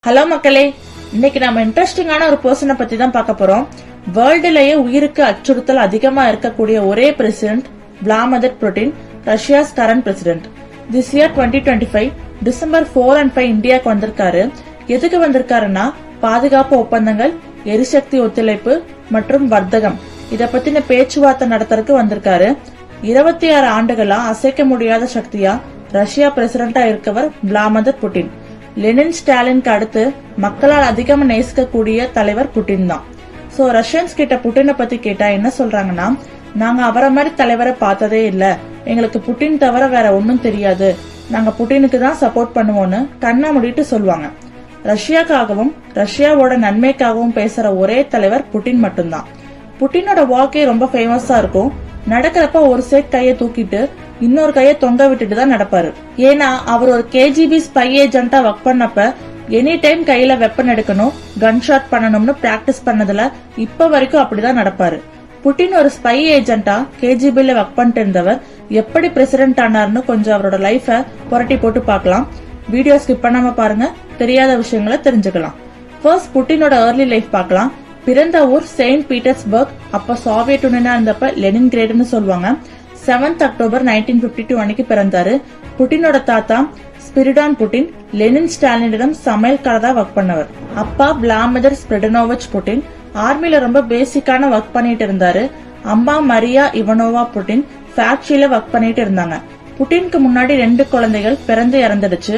Hello மக்களே, இன்னைக்கு நம்ம இன்ட்ரெஸ்டிங்கான ஒரு பர்சனை பத்தி தான் பார்க்க போறோம். வேர்ல்டுலயே உயிருக்கு அச்சுறுத்தல் அதிகமா இருக்கக்கூடிய ஒரே president Vladimir Putin, Russia's current president. This year 2025 December 4 and 5 இந்தியாவுக்கு வந்திருக்காரு. எதுக்கு வந்திருக்காருன்னா, பாதுகாப்பு ஒப்பந்தங்கள், எரிசக்தி ஒத்துழைப்பு மற்றும் வர்த்தகம் இத பத்தின பேச்சுவார்த்தை நடத்துறதுக்கு வந்திருக்காரு. 26 ஆண்டுகளா அசைக்க முடியாத சக்தியா ரஷ்யா பிரசிடென்டா இருக்கவர் விளாடிமிர் புட்டின். லெனின், ஸ்டாலினுக்கு அடுத்து மக்களால் அதிகமா நேசிக்கக்கூடிய தலைவர் புட்டின் தான். சோ ரஷ்யன்ஸ் கிட்ட புட்டினை பத்தி கேட்டா என்ன சொல்றாங்கன்னா, நாங்க அவரை மாதிரி தலைவரை பார்த்ததே இல்ல, எங்களுக்கு புட்டின் தவிர வேற ஒன்னும் தெரியாது, நாங்க புட்டினுக்கு தான் சப்போர்ட் பண்ணுவோம்னு கண்ணா மூடிட்டு சொல்லுவாங்க. ரஷ்யாக்காகவும் ரஷ்யாவோட நன்மைக்காகவும் பேசுற ஒரே தலைவர் புட்டின் மட்டும்தான். புட்டினோட வாக்கே ரொம்ப ஃபேமஸா இருக்கும். நடக்கிறப்ப ஒரு சைட் கைய தூக்கிட்டு இன்னொரு கைய தொங்க விட்டுட்டு தான் நடப்பாரு. ஏன்னா அவர் ஒரு KGB ஸ்பை ஏஜென்ட்டா ஒர்க் பண்ணப்ப எனி டைம் கையில வெப்பன் எடுக்கணும், கன் ஷாட் பண்ணணும்னு பிராக்டிஸ் பண்ணதுல இப்ப வரைக்கும் அப்படிதான் நடப்பாரு. புட்டின் ஒரு ஸ்பை ஏஜென்ட்டா KGBல ஒர்க் பண்ணிட்டு இருந்தவர் எப்படி பிரசிடென்ட் ஆனார்னு கொஞ்சம் அவரோட லைஃப புரட்டி போட்டு பார்க்கலாம். வீடியோ ஸ்கிப் பண்ணாம பாருங்க, தெரியாத விஷயங்களை தெரிஞ்சுக்கலாம். ஃபர்ஸ்ட் புட்டினோட ஏர்லி லைஃப் பார்க்கலாம். பிறந்த ஊர் செயின்ட் பீட்டர்ஸ்பர்க், அப்ப சோவியத் யூனியனா இருந்தப்ப லெனின்கிரேட்னு சொல்லுவாங்க. 7th அக்டோபர் 1952 அன்னைக்கு பிறந்தாரு. புட்டினோட தாத்தா ஸ்பிரிடான் புட்டின் லெனின், ஸ்டாலினிடம் சமையல்காரதா ஒர்க் பண்ணவர். அப்பா விளாடிமிர் ஸ்பிரிடனோவிச் புட்டின் ஆர்மில ரொம்ப பேசிக்கான ஒர்க் பண்ணிட்டு இருந்தாரு. அம்மா மரியா இவனோவா புட்டின் ஃபேக்டரியில ஒர்க் பண்ணிட்டு இருந்தாங்க. புட்டினுக்கு முன்னாடி 2 குழந்தைகள் பிறந்து இறந்துடுச்சு.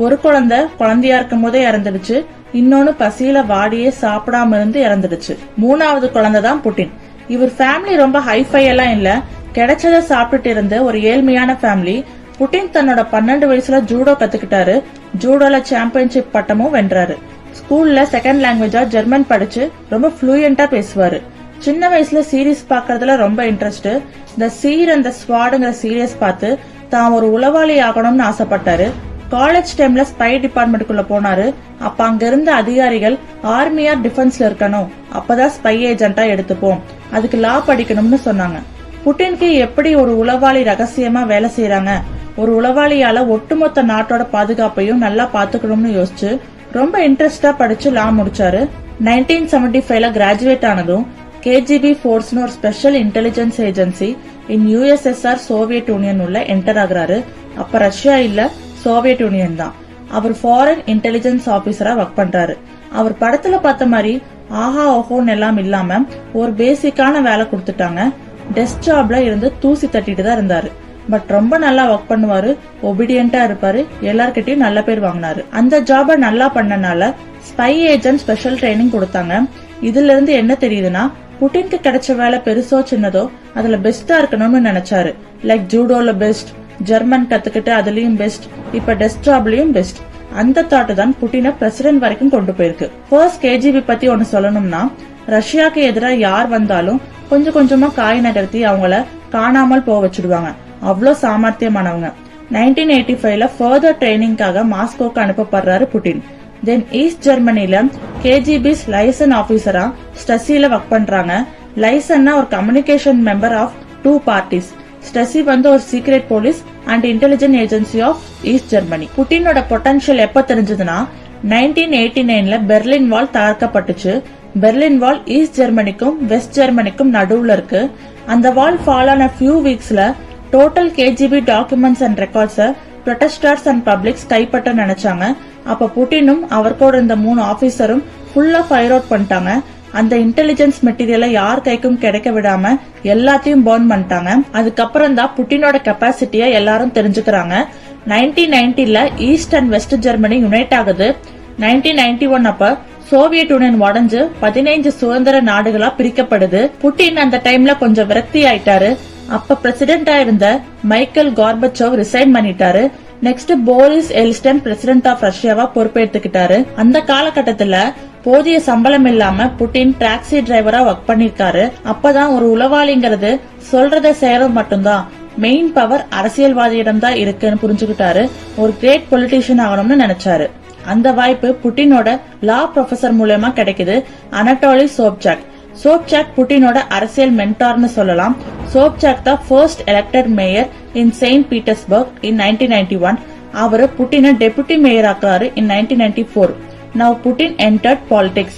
ஒரு குழந்தை குழந்தையா இருக்கும் போதே இறந்துடுச்சு, இன்னொன்னு பசியில வாடியே சாப்பிடாம இருந்து இறந்துடுச்சு. 3வது குழந்தை தான் புட்டின். இவர் ஃபேமிலி ரொம்ப ஹைஃபை எல்லாம் இல்ல, கிடைச்சத சாப்பிட்டுட்டு இருந்த ஒரு ஏழ்மையான ஃபேமிலி. புட்டின் தன்னோட 12 வயசுல ஜூடோ கத்துக்கிட்டாரு. ஜூடோல சாம்பியன்ஷிப் பட்டமும் வென்றாரு. ஸ்கூல்ல செகண்ட் லாங்குவேஜா ஜெர்மன் படிச்சு ரொம்ப ஃப்ளூயண்டா பேசுவாரு. சின்ன வயசுல சீரீஸ் பாக்குறதுல ரொம்ப இன்ட்ரெஸ்ட். இந்த சீர் அந்த ஸ்வாடுங்கிற சீரியஸ் பார்த்து தான் ஒரு உளவாளி ஆகணும்னு ஆசைப்பட்டாரு. காலேஜ் டைம்ல ஸ்பை டிபார்ட்மெண்ட்டுக்குள்ள போனாரு. அப்ப அங்க இருந்த அதிகாரிகள் ஆர்மியா டிஃபென்ஸ்ல இருக்கணும், அப்பதான் ஸ்பை ஏஜென்ட்டா எடுத்துப்போம், அதுக்கு லா படிக்கணும்னு சொன்னாங்க. புட்டினுக்கு எப்படி ஒரு உளவாளி ரகசியமா வேலை செய்யறாங்க, ஒரு உளவாளியால ஒட்டுமொத்த நாட்டோட பாதுகாப்பையும் நல்லா பாத்துக்கணும்னு யோசிச்சு ரொம்ப இன்ட்ரெஸ்டா படிச்சு லா முடிச்சாரு. 1975ல கிராஜுவேட் ஆனதும் KGB ஃபோர்ஸ்னு ஒரு ஸ்பெஷல் இன்டெலிஜென்ஸ் ஏஜென்சி இன் USSR சோவியத் யூனியன் உள்ள என்டர் ஆகுறாரு. அப்ப ரஷ்யா இல்ல, சோவியத் யூனியன் தான். அவர் ஃபாரின் இன்டெலிஜென்ஸ் ஆபீசரா ஒர்க் பண்றாரு. அவர் படத்துல பார்த்த மாதிரி ஆஹா ஓஹோன்னு எல்லாம் இல்லாம ஒரு பேசிக்கான வேலை கொடுத்துட்டாங்க. டெஸ்க் ஜாப்ல இருந்து தூசி தட்டிட்டு தான் இருந்தாரு. பட் ரொம்ப நல்லா ஒர்க் பண்ணுவாரு, ஒபீடியன்ட்டா இருப்பாரு, எல்லார்கிட்டயும் நல்ல பேர் வாங்கினாரு. அந்த ஜாப நல்லா பண்ணனால ஸ்பை ஏஜென்ட் ஸ்பெஷல் ட்ரைனிங் கொடுத்தாங்க. இதுல இருந்து என்ன தெரியுதுன்னா, புட்டினுக்கு கிடைச்ச வேலை பெருசோ சின்னதோ அதுல பெஸ்டா இருக்கணும்னு நினைச்சாரு. லைக் ஜூடோல பெஸ்ட், ஜெர்மன் கத்துக்கிட்டு அதுலயும் பெஸ்ட், இப்ப டெஸ்க் ஜாப்லயும் பெஸ்ட். அந்த தாட்டு தான் புட்டினை பிரசிடென்ட் வரைக்கும் கொண்டு போயிருக்கு. ஃபர்ஸ்ட் KGB பத்தி ஒன்னு சொல்லணும்னா, ரஷ்யாக்கு எதிராக யார் வந்தாலும் கொஞ்சம் கொஞ்சமா காய் நகர்த்தி அவங்கள காணாமல் போக வச்சிடுவாங்க. அவ்வளோ சாமர்த்தியமானவங்க. 1985ல ஃபர்தர் ட்ரைனிங்காக மாஸ்கோக்கு அனுப்பப்படுறாரு புட்டின். தென் ஈஸ்ட் ஜெர்மனில KGB's லைசன் ஆபீசரா ஸ்டசில ஒர்க் பண்றாங்க. லைசன்னா ஒரு communication member of 2 parties. Stasi வந்து ஒரு secret police and intelligence agency of east Germany. புட்டினோட பொட்டன்ஷியல் எப்ப தெரிஞ்சதுன்னா, 1989ல பெர்லின் வால் தகர்க்கப்பட்டுச்சு. பெர்லின் வால் ஈஸ்ட் ஜெர்மனிக்கும் வெஸ்ட் ஜெர்மனிக்கும் நடுவுல இருக்கு. அந்த வால் ஃபால் ஆன ஃபியூ வீக்ஸ்ல total KGB documents and records protesters and publics கைப்பற்ற நினைச்சாங்க. அப்ப புட்டினும் அவர் கூட இருந்த 3 ஆபீசரும் ஃபுல்லா ஃபயர் அவுட் பண்ணிட்டாங்க. அந்த இன்டெலிஜென்ஸ் மெட்டீரியலை யார் கைக்கும் கிடைக்க விடாம எல்லாத்தையும் பர்ன் பண்ணிட்டாங்க. அதுக்கப்புறம் தான் புட்டினோட கெப்பாசிட்டிய எல்லாரும் தெரிஞ்சுக்கிறாங்க. 1990ல east and west Germany unite ஆகுது. 1991 அப்ப சோவியத் யூனியன் உடைஞ்சு 15 சுதந்திர நாடுகளா பிரிக்கப்படுது. புட்டின் அந்த டைம்ல கொஞ்சம் விரக்தி ஆயிட்டாரு. அப்ப பிரசிடென்டா இருந்த மைக்கேல் கார்பச்சோவ் ரிசைன் பண்ணிட்டாரு. Next Boris Yeltsin president of ரஷ்யாவா பொறுப்பேற்றுக்கிட்டாரு. அந்த காலகட்டத்துல போதிய சம்பளம் இல்லாம புட்டின் டாக்ஸி டிரைவரா ஒர்க் பண்ணிருக்காரு. அப்பதான் ஒரு உளவாளிங்கிறது சொல்றதை செய்யறது மட்டும்தான், மெயின் பவர் அரசியல்வாதியிடம் தான் இருக்குன்னு புரிஞ்சுக்கிட்டாரு. ஒரு கிரேட் பொலிட்டீஷியன் ஆகணும்னு நினைச்சாரு. அந்த வாய்ப்பு புட்டினோட லா ப்ரொஃபசர் மூலமா கிடைக்குது, அனட்டோலி சோப்சாக். சோப்சாக் புட்டினோட அரசியல் மென்டார்னு சொல்லலாம். சோப்சாக் தான் ஃபர்ஸ்ட் எலெக்டட் மேயர் இன் செயின்ட் பீட்டர்ஸ்பர்க் இன் 1991. அவரு புட்டினை டெபுட்டி மேயர் ஆக்குறாரு இன் 1994. Now Putin entered politics.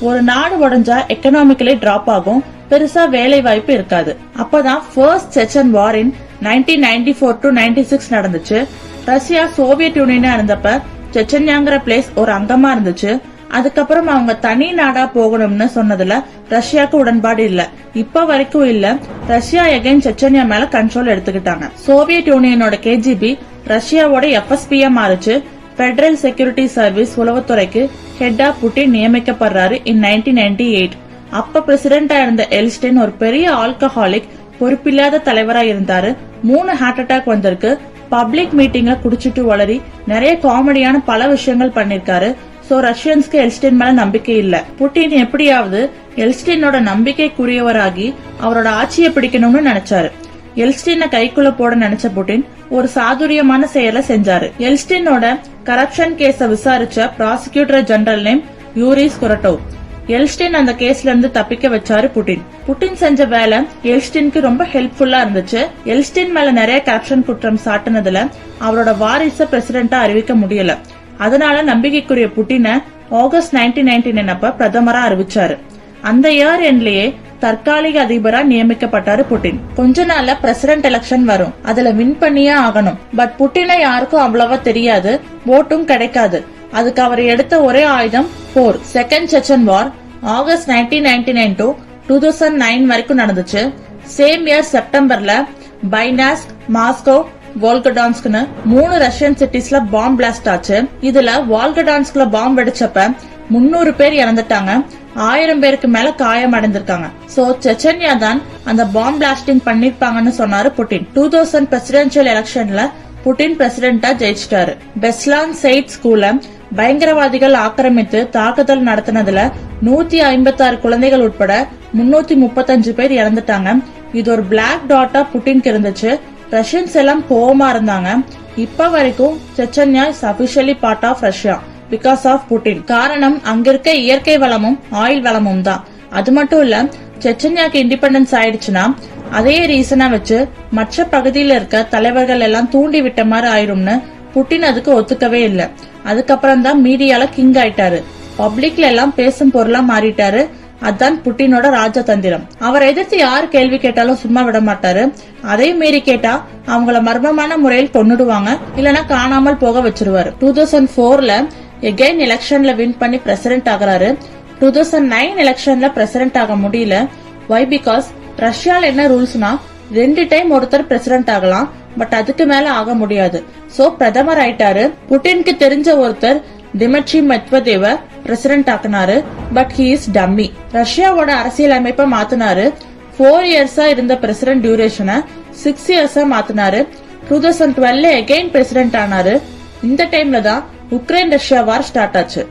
ஒரு நாடு உடைஞ்சா எக்கனாமிக்கலி டிராப் ஆகும், பெருசா வேலை வாய்ப்பு இருக்காது. அப்பதான் first Chechen war in 1994 to 96 நடந்துச்சு. ரஷ்யா சோவியத் யூனியனா இருந்தப்ப செச்சன்யாங்கிற பிளேஸ் ஒரு அங்கமா இருந்துச்சு. அதுக்கப்புறம் அவங்க தனி நாடா போகணும்னு சொன்னதுல ரஷ்யாவுக்கு உடன்பாடு இல்ல, இப்ப வரைக்கும் இல்ல. ரஷ்யா எகைன் செச்சன்யா மேல கண்ட்ரோல் எடுத்துக்கிட்டாங்க. சோவியத் யூனியனோட கேஜிபி ரஷ்யாவோட எஃப்எஸ்பியா மாறுச்சு. பெடரல் செக்யூரிட்டி சர்வீஸ் உளவுத்துறைக்கு ஹெட்டா புட்டின் நியமிக்கப்படுறாரு இன் 1998. அப்ப பிரசிடென்டா இருந்த எல்ஸ்டின் ஒரு பெரிய ஆல்கஹாலிக், பொறுப்பில்லாத தலைவரா இருந்தாரு. 3 ஹார்ட் அட்டாக் வந்திருக்கு. பப்ளிக் மீட்டிங்ல குடிச்சிட்டு வளரி நிறைய காமெடியான பல விஷயங்கள் பண்ணிருக்காரு. சோ ரஷ்யன்ஸ்க்கு எல்ஸ்டின் மேல நம்பிக்கை இல்ல. புட்டின் எப்படியாவது எல்ஸ்டினோட நம்பிக்கைக்குரியவராகி அவரோட ஆட்சியை பிடிக்கணும்னு நினைச்சாரு. எல்ஸ்டினை கைக்குள்ள போட நினைச்ச புட்டின் ஒரு சாதுரியமான செயலை செஞ்சாரு. எல்ஸ்டினோட கரப்ஷன் கேஸ விசாரிச்ச prosecutor general name Uri ஸ்குரட்டோவ். Yeltsin அந்த கேஸ்ல இருந்து தப்பிக்க வச்சாரு புட்டின். புட்டின் செஞ்ச வேலை எல்ஸ்டினுக்கு ரொம்ப ஹெல்ப்ஃபுல்லா இருந்துச்சு. எல்ஸ்டின் மேல நிறைய கரப்ஷன் குற்றம் சாட்டினதுல அவரோட வாரிச பிரசிடென்டா அறிவிக்க முடியல. அதனால நம்பிக்கைக்குரிய புட்டினை ஆகஸ்ட் 1999 அப்ப பிரதமரா அறிவிச்சாரு. அந்த இயர் எண்ட்லயே தற்காலிக அதிபரா நியமிக்கப்பட்டாரு புட்டின். கொஞ்ச நாள்ல பிரசிடென்ட் எலெக்ஷன் வரும், அதுல வின் பண்ணியே ஆகணும். பட் புட்டினை யாருக்கும் அவ்வளவா தெரியாது, ஓட்டும் கிடைக்காது. அதுக்கு அவர் எடுத்த ஒரே ஆயுதம் போர். Second Chechen war August 1999 to 2009 வரைக்கும் நடந்துச்சு. சேம் இயர் செப்டம்பர்ல பைனாஸ்க், மாஸ்கோ, வால்கடான்ஸ்க்னு 3 ரஷ்யன் சிட்டிஸ்ல பாம்பு பிளாஸ்ட் ஆச்சு. இதுல வால்கடான்ஸ்க்ல பாம்பு வெடிச்சப்ப 300 பேர் இறந்துட்டாங்க, 1000 பேருக்கு மேல காயம் அடைந்திருக்காங்க. சோ செச்சன்யா தான் அந்த பாம்பு பிளாஸ்டிங் பண்ணிருப்பாங்கன்னு சொன்னாரு புட்டின். 2000 பிரசிடென்சியல் எலெக்ஷன்ல புட்டின் பிரசிடென்டா ஜெயிச்சிட்டாரு. பெஸ்லான் சைட் ஸ்கூல பயங்கரவாதிகள் ஆக்கிரமித்து தாக்குதல் நடத்தினதுல 156 குழந்தைகள் உட்பட 335 பேர் இறந்துட்டாங்க. இது ஒரு பிளாக் டாட்டா புட்டின்க்கு இருந்துச்சு. ரஷ்யன்ஸ் எல்லாம் கோவமா இருந்தாங்க. இப்ப வரைக்கும் Chechnya is officially part of Russia because of Putin. காரணம் அங்க இருக்க இயற்கை வளமும் ஆயில் வளமும் தான். அது மட்டும் இல்ல, செச்சன்யாக்கு இண்டிபெண்டன்ஸ் ஆயிடுச்சுன்னா அதே ரீசனா வச்சு மற்ற பகுதியில இருக்க தலைவர்கள் எல்லாம் தூண்டி விட்ட மாதிரி ஆயிரும்னு புட்டின் அதுக்கு ஒத்துக்கவே இல்ல. அதுக்கப்புறம் தான் மீடியால கிங் ஆயிட்டாரு, பப்ளிக்ல எல்லாம் பேசும் பொருளா மாறிட்டாரு. அதான் புட்டினோட ராஜதந்திரம். அவரை எதிர்த்து யாரு கேள்வி கேட்டாலும் சும்மா விட மாட்டாரு. அதே மீறி கேட்டா அவங்கள மர்மமான முறையில் கொன்னுடுவாங்க, இல்லனா காணாமல் போக வச்சிருவாரு. 2004ல எகைன் எலெக்ஷன்ல வின் பண்ணி பிரசிடென்ட் ஆகிறாரு. 2009 எலெக்ஷன்ல பிரசிடென்ட் ஆக முடியல. வை? பிகாஸ் ரஷ்யால என்ன ரூல்ஸ்னா 2 டைம் ஒருத்தர் பிரசிடென்ட் ஆகலாம், பட் அதுக்கு மேல ஆக முடியாது. சோ பிரதமர் ஆயிட்டாரு. புட்டினுக்கு தெரிஞ்ச ஒருத்தர் டிமிட்ரி மெத்வதேவ பிரசிடென்ட் ஆக்கினாரு. But he is dummy. ரஷ்யாவோட அரசியல் அமைப்பை மாத்தினாரு. 4 இயர்ஸா இருந்த பிரசிடென்ட் டியூரேஷனை 6 இயர்ஸா மாத்தினாரு. 2012 எகைன் பிரசிடென்ட் ஆனாரு. இந்த டைம்ல தான் உக்ரைன் ரஷ்யா வார் ஸ்டார்ட் ஆச்சு.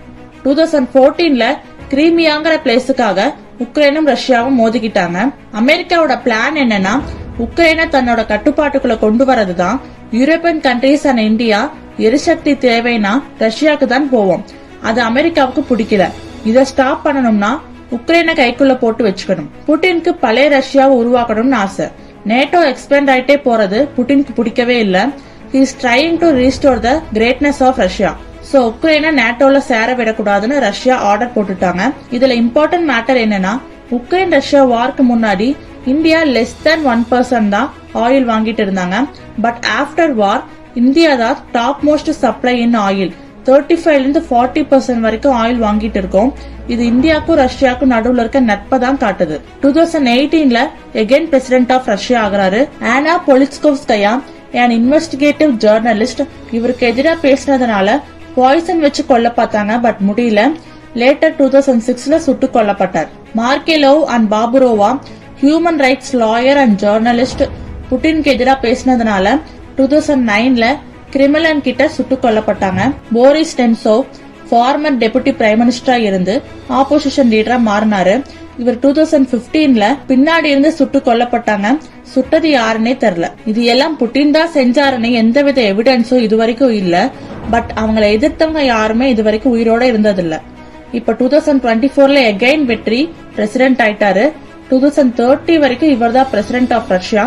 2014ல கிரீமியாங்கிற பிளேஸுக்காக உக்ரைனும் ரஷ்யாவும் மோதிக்கிட்டாங்க. அமெரிக்காவோட பிளான் என்னன்னா உக்ரைனை தன்னோட கட்டுப்பாட்டுக்குள்ள கொண்டு வரதுதான். யூரோப்பியன் கண்ட்ரீஸ் அண்ட் இந்தியா எரிசக்தி தேவைன்னா ரஷ்யாவுக்கு தான் போவோம். அது அமெரிக்காவுக்கு பிடிக்கல. இத ஸ்டாப் பண்ணணும்னா உக்ரைனை கைக்குள்ள போட்டு வச்சுக்கணும். புட்டினுக்கு பழைய ரஷ்யாவை உருவாக்கணும்னு ஆசை. நேட்டோ எக்ஸ்பேண்ட் ஆயிட்டே போறது புட்டினுக்கு பிடிக்கவே இல்ல. He is trying to restore the greatness of Russia. So உக்ரைனை நேட்டோல சேர விடக்கூடாதுன்னு ரஷ்யா ஆர்டர் போட்டுட்டாங்க. இதுல இம்பார்ட்டன்ட் மேட்டர் என்னன்னா உக்ரைன் ரஷ்யா வார்க்கு முன்னாடி இந்தியா லெஸ் தென் 1% தான் ஆயில் வாங்கிட்டு இருந்தாங்க. பட் ஆஃப்டர் வார் இந்தியா தான் top most supply in oil. 35 to 40% வரைக்கும் ஆயில் வாங்கிட்டு இருக்கோம். இது இந்தியாவுக்கும் ரஷ்யாவுக்கும் நடுவுல இருக்க நட்பை தான் காட்டுது. 2018ல எகைன் பிரசிடென்ட் ஆஃப் ரஷ்யா ஆகிறாரு. ஆனா பொலிட்ஸ்கோவ்ஸ்கயா an investigative ஜேர்னலிஸ்ட் இவருக்கு எதிராக பேசினதுனால பாய்சன் வச்சு கொல்ல பார்த்தாங்க, பட் முடியல. லேட்டர் 2006ல சுட்டு கொல்லப்பட்டார். Markelov and Baburova human rights lawyer and journalist புட்டினுக்கு எதிராக பேசினதுனால 2009ல கிரிமிலன் கிட்ட சுட்டு கொல்லப்பட்டாங்க. போரிஸ் டென்சோவ் ஃபார்மர் டெபுட்டி பிரைம் மினிஸ்டரா இருந்து ஆப்போசிஷன் லீடரா மாறினாரு. இவர் 2015ல பின்னாடி இருந்து சுட்டு கொல்லப்பட்டாங்க. சுட்டது யாருன்னே தெரியல. இது எல்லாம் புட்டின் தான் செஞ்சாருன்னு எந்தவித எவிடன்ஸும் இதுவரைக்கும் இல்ல. பட் அவங்களை எதிர்த்தவங்க யாருமே இதுவரைக்கும் உயிரோட இருந்ததில்ல. இப்ப 2024ல எகைன் வெற்றி பிரசிடென்ட் ஆயிட்டாரு. 2030 வரைக்கும் இவர் தான் பிரசிடென்ட் ஆஃப் ரஷ்யா.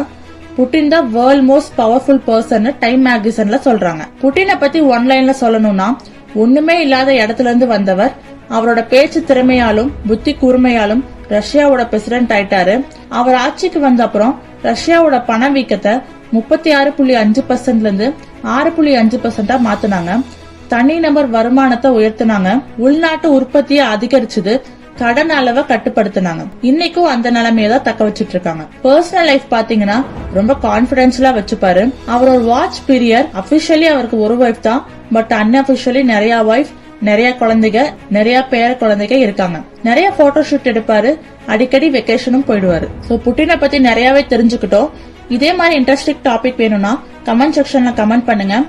புட்டின் தான் world most powerful person time மேகசின்ல சொல்றாங்க. புட்டினை பத்தி ஒன் லைன்ல சொல்லணும்னா ஒண்ணுமே இல்லாத இடத்துல இருந்து வந்தவர் அவரோட பேச்சு திறமையாலும் புத்தி கூர்மையாலும் ரஷ்யாவோட பிரசிடென்ட் ஆயிட்டாரு. அவர் ஆட்சிக்கு வந்த அப்புறம் ரஷ்யாவோட பணவீக்கத்தை 36.5% இருந்து 6.5% மாத்தினாங்க. தனிநபர் வருமானத்தை உயர்த்தினாங்க. உள்நாட்டு உற்பத்தியை அதிகரிச்சது. கடன் அளவை கட்டுப்படுத்தினாங்க. இன்னைக்கும் அந்த நிலைமையை தான் தக்க வச்சிட்டு இருக்காங்க. பர்சனல் லைஃப் பாத்தீங்கன்னா ரொம்ப கான்பிடென்ஷியலா வச்சுப்பாரு. அவரோட வாட்ச் பீரியட் அபிஷியலி அவருக்கு ஒரு வைஃப் தான், பட் அன்அபிஷியலி நிறைய வைஃப், நிறைய குழந்தைங்க, நிறைய பேர குழந்தைங்க இருக்காங்க. நிறைய போட்டோ ஷூட் எடுப்பாரு. அடிக்கடி வெக்கேஷனும் போயிடுவாரு. சோ புட்டினை பத்தி நிறையவே தெரிஞ்சுக்கிட்டோம். இதே மாதிரி இன்ட்ரெஸ்டிங் டாபிக் வேணும்னா கமெண்ட் செக்ஷன்ல கமெண்ட் பண்ணுங்க.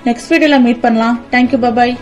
நெக்ஸ்ட் வீடியோல மீட் பண்ணலாம். Thank you, by.